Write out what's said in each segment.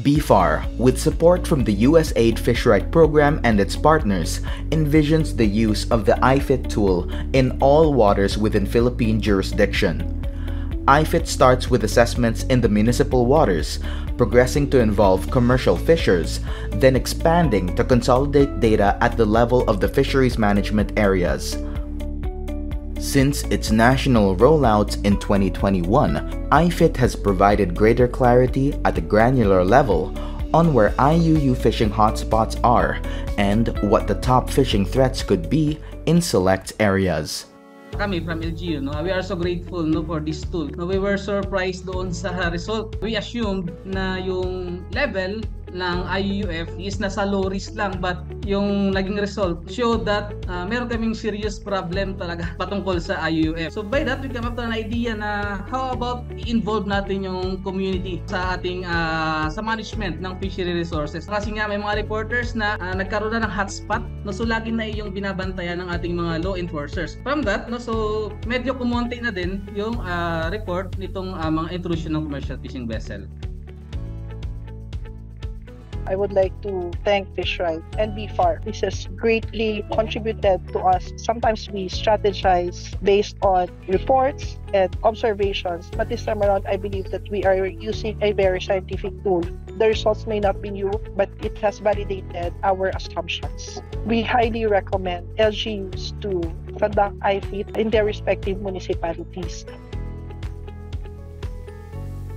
BFAR, with support from the USAID Fish-Right Program and its partners, envisions the use of the iFit tool in all waters within Philippine jurisdiction. iFit starts with assessments in the municipal waters, progressing to involve commercial fishers, then expanding to consolidate data at the level of the fisheries management areas. Since its national rollout in 2021, iFit has provided greater clarity at the granular level on where IUU fishing hotspots are and what the top fishing threats could be in select areas. Kami from LGU, we are so grateful for this tool. We were surprised doon sa result. We assumed na yung level ng IUUF is nasa low risk lang, but yung naging result showed that meron kaming serious problem talaga patungkol sa IUUF. So by that, we came up to an idea na how about i-involve natin yung community sa ating sa management ng fishery resources. Kasi nga may mga reporters na nagkaroon na ng hotspot, so lagi na yung binabantayan ng ating mga law enforcers. From that, so medyo kumonti na din yung report nitong mga intrusion ng commercial fishing vessel. I would like to thank Fish-Right and BFAR. This has greatly contributed to us. Sometimes we strategize based on reports and observations, but this time around, I believe that we are using a very scientific tool. The results may not be new, but it has validated our assumptions. We highly recommend LGUs to conduct iFit in their respective municipalities.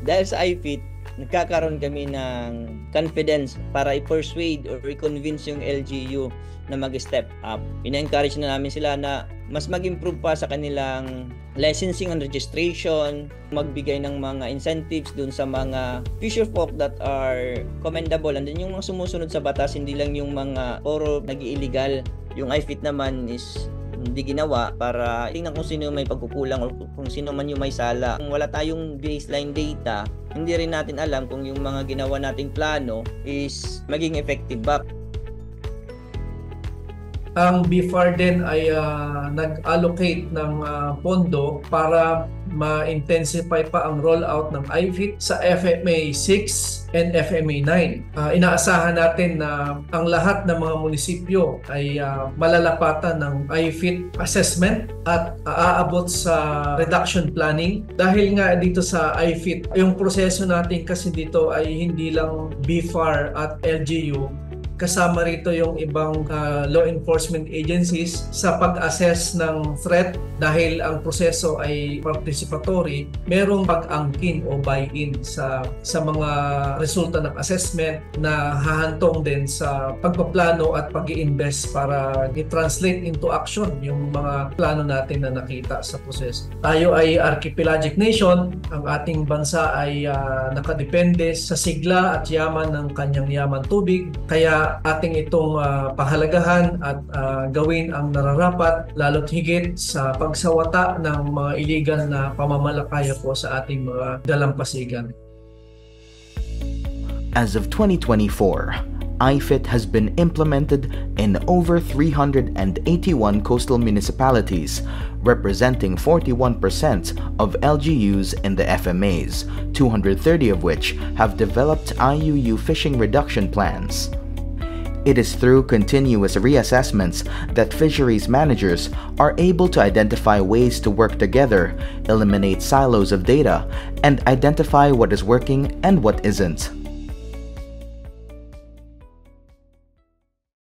Dahil sa iFit, nagkakaroon kami ng confidence para i-persuade or i-convince yung LGU na mag-step up. Ina-encourage na namin sila na mas mag-improve pa sa kanilang licensing and registration, magbigay ng mga incentives dun sa mga fisher folk that are commendable, and then yung mga sumusunod sa batas, hindi lang yung mga puro nag-illegal. Yung iFit naman is hindi ginawa para tingnan kung sino may pagkukulang o kung sino man yung may sala. Kung wala tayong baseline data, hindi rin natin alam kung yung mga ginawa nating plano is maging effective ba. Ang BFAR din ay nag-allocate ng pondo para ma-intensify pa ang rollout ng iFit sa FMA 6 and FMA 9. Inaasahan natin na ang lahat ng mga munisipyo ay malalapatan ng iFit assessment at aabot sa reduction planning. Dahil nga dito sa iFit, yung proseso natin kasi dito ay hindi lang BFAR at LGU, kasama rito yung ibang law enforcement agencies sa pag-assess ng threat. Dahil ang proseso ay participatory, merong pag-angkin o buy-in sa mga resulta ng assessment na hahantong din sa pagpaplano at pag-i-invest para i-translate into action yung mga plano natin na nakita sa proseso. Tayo ay archipelagic nation. Ang ating bansa ay nakadepende sa sigla at yaman ng kanyang yaman tubig. Kaya ating itong pahalagahan at gawin ang nararapat, lalo't higit sa pagsawata ng mga illegal na pamamalakaya po sa ating mga dalampasigan. As of 2024, iFit has been implemented in over 381 coastal municipalities, representing 41% of LGUs in the FMAs, 230 of which have developed IUU fishing reduction plans. It is through continuous reassessments that fisheries managers are able to identify ways to work together, eliminate silos of data, and identify what is working and what isn't.